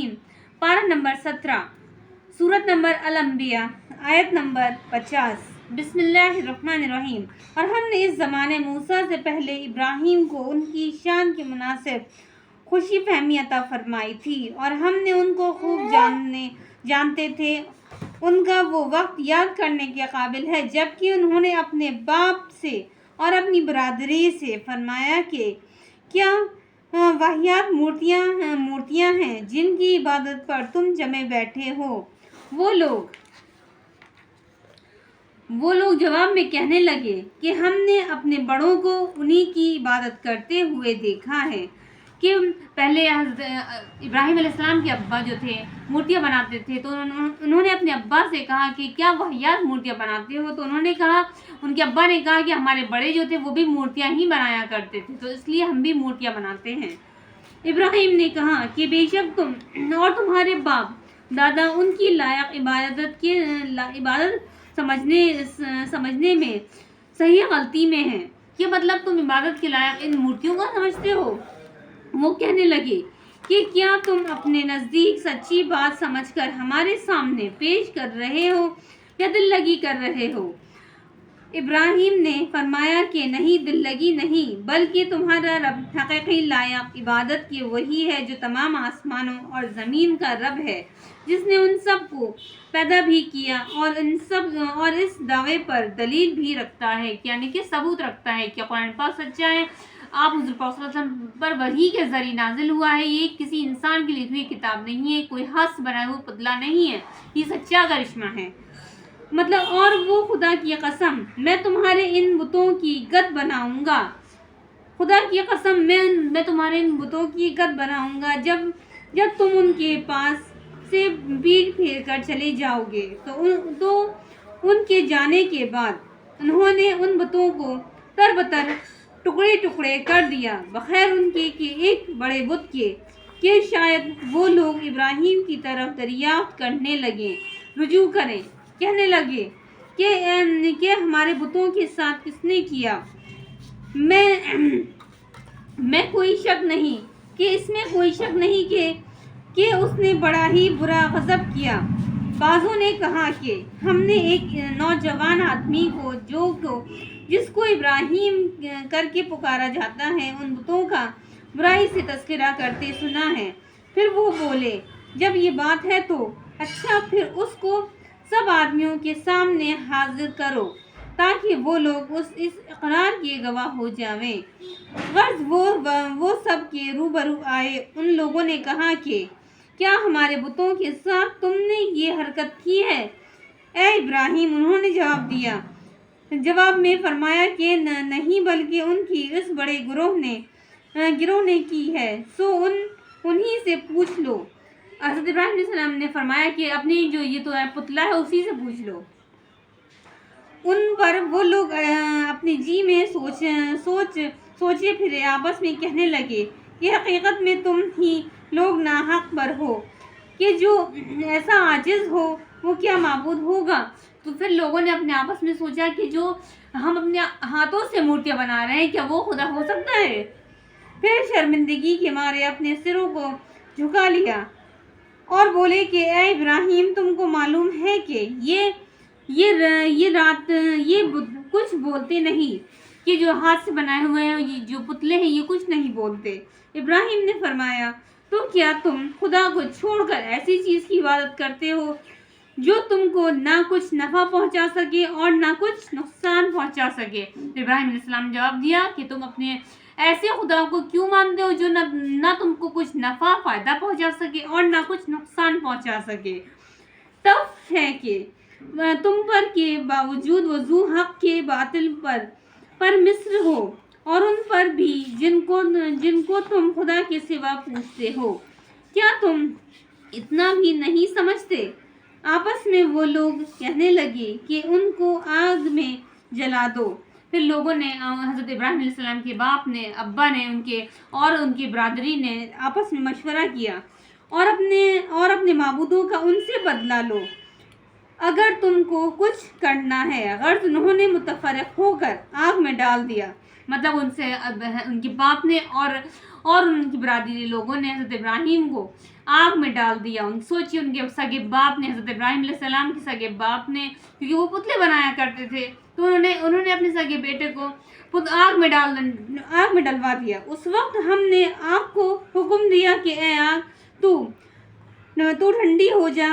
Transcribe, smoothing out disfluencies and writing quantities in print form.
الرحیم، پارہ نمبر 17، سورت نمبر الانبیاء، آیت نمبر 50۔ بسم اللہ الرحمن الرحیم۔ اور ہم نے اس زمانے موسیٰ سے پہلے ابراہیم کو ان کی شان کے مناسب خوشی فہمی عطا فرمائی تھی، اور ہم نے ان کو خوب جانتے تھے۔ ان کا وہ وقت یاد کرنے کے قابل ہے جبکہ انہوں نے اپنے باپ سے اور اپنی برادری سے فرمایا کہ کیا واہیات مورتیاں ہیں جن کی عبادت پر تم جمے بیٹھے ہو؟ وہ لوگ جواب میں کہنے لگے کہ ہم نے اپنے بڑوں کو انہی کی عبادت کرتے ہوئے دیکھا ہے۔ کہ پہلے حضرت ابراہیم علیہ السلام کے ابا جو تھے مورتیاں بناتے تھے، تو انہوں نے اپنے ابا سے کہا کہ کیا واہیات مورتیاں بناتے ہو؟ تو انہوں نے کہا، ان کے ابا نے کہا کہ ہمارے بڑے جو تھے وہ بھی مورتیاں ہی بنایا کرتے تھے، تو اس لیے ہم بھی مورتیاں بناتے ہیں۔ ابراہیم نے کہا کہ بے شک تم اور تمہارے باپ دادا ان کی لائق عبادت سمجھنے میں صحیح غلطی میں ہیں۔ کہ مطلب تم عبادت کے لائق ان مورتیوں کو سمجھتے ہو؟ وہ کہنے لگے کہ کیا تم اپنے نزدیک سچی بات سمجھ کر ہمارے سامنے پیش کر رہے ہو یا دل لگی کر رہے ہو؟ ابراہیم نے فرمایا کہ نہیں، دل لگی نہیں، بلکہ تمہارا رب حقیقی لائق عبادت کے وہی ہے جو تمام آسمانوں اور زمین کا رب ہے، جس نے ان سب کو پیدا بھی کیا اور اس دعوے پر دلیل بھی رکھتا ہے، یعنی کہ ثبوت رکھتا ہے کہ قرآن پاک سچا ہے، آپ حضور پاک صلی اللہ علیہ وسلم پر وحی کے ذریعے نازل ہوا ہے، یہ کسی انسان کی لکھی ہوئی کتاب نہیں ہے، کوئی ہاتھ سے بنایا ہوا پتلا نہیں ہے، یہ سچا کرشمہ ہے۔ مطلب اور وہ خدا کی قسم میں تمہارے ان بتوں کی گد بناؤں گا، خدا کی قسم میں تمہارے ان بتوں کی گد بناؤں گا جب تم ان کے پاس سے پیٹ پھیر کر چلے جاؤ گے۔ تو ان کے جانے کے بعد انہوں نے ان بتوں کو تر ٹکڑے کر دیا، بغیر ان کے کہ ایک بڑے بت کے، کہ شاید وہ لوگ ابراہیم کی طرف دریافت کرنے لگے، رجوع کریں، کہنے لگے کہ ہمارے بتوں کے ساتھ کس نے کیا؟ میں کوئی شک نہیں کہ اس نے بڑا ہی برا غضب کیا۔ بعضوں نے کہا کہ ہم نے ایک نوجوان آدمی کو جس کو ابراہیم کر کے پکارا جاتا ہے ان بتوں کا برائی سے تذکرہ کرتے سنا ہے۔ پھر وہ بولے، جب یہ بات ہے تو اچھا، پھر اس کو سب آدمیوں کے سامنے حاضر کرو تاکہ وہ لوگ اس اقرار کے گواہ ہو جائیں۔ غرض وہ سب کے روبرو آئے۔ ان لوگوں نے کہا کہ کیا ہمارے بتوں کے ساتھ تم نے یہ حرکت کی ہے اے ابراہیم؟ انہوں نے جواب میں فرمایا کہ نہیں، بلکہ ان کی اس بڑے گروہ نے کی ہے، سو انہی سے پوچھ لو۔ حضرت ابراہیم علیہ السلام نے فرمایا کہ اپنی جو یہ تو پتلا ہے اسی سے پوچھ لو۔ ان پر وہ لوگ اپنی جی میں سوچے پھرے آپس میں کہنے لگے کہ حقیقت میں تم ہی لوگ ناحق پر ہو، کہ جو ایسا عاجز ہو وہ کیا معبود ہوگا؟ تو پھر لوگوں نے اپنے آپس میں سوچا کہ جو ہم اپنے ہاتھوں سے مورتیاں بنا رہے ہیں کیا وہ خدا ہو سکتا ہے؟ پھر شرمندگی کے مارے اپنے سروں کو جھکا لیا اور بولے کہ اے ابراہیم، تم کو معلوم ہے کہ یہ کچھ بولتے نہیں، کہ جو ہاتھ سے بنائے ہوئے ہیں یہ جو پتلے ہیں یہ کچھ نہیں بولتے۔ ابراہیم نے فرمایا، تو کیا تم خدا کو چھوڑ کر ایسی چیز کی عبادت کرتے ہو جو تم کو نہ کچھ نفع پہنچا سکے اور نہ کچھ نقصان پہنچا سکے؟ ابراہیم علیہ السلام نے جواب دیا کہ تم اپنے ایسے خدا کو کیوں مانتے ہو جو نہ تم کو کچھ نفع فائدہ پہنچا سکے اور نہ کچھ نقصان پہنچا سکے؟ تب ہے کہ تم پر کے باوجود وضو حق کے باطل پر مصر ہو، اور ان پر بھی جن کو تم خدا کے سوا پوچھتے ہو۔ کیا تم اتنا بھی نہیں سمجھتے؟ آپس میں وہ لوگ کہنے لگے کہ ان کو آگ میں جلا دو۔ پھر لوگوں نے حضرت ابراہیم علیہ السلام کے باپ نے، ابا نے، ان کی برادری نے آپس میں مشورہ کیا اور اپنے معبودوں کا ان سے بدلہ لو اگر تم کو کچھ کرنا ہے۔ غرض انہوں نے متفرق ہو کر آگ میں ڈال دیا۔ مطلب ان کے باپ نے اور ان کی برادری لوگوں نے حضرت ابراہیم کو آگ میں ڈال دیا. سوچیے ان کے سگے باپ نے, حضرت ابراہیم علیہ السلام کے سگے باپ نے, کیونکہ وہ پتلے بنایا کرتے تھے, تو انہوں نے اپنے سگے بیٹے کو آگ میں ڈلوا دیا. اس وقت ہم نے آگ کو حکم دیا کہ اے آگ تو ٹھنڈی ہو جا,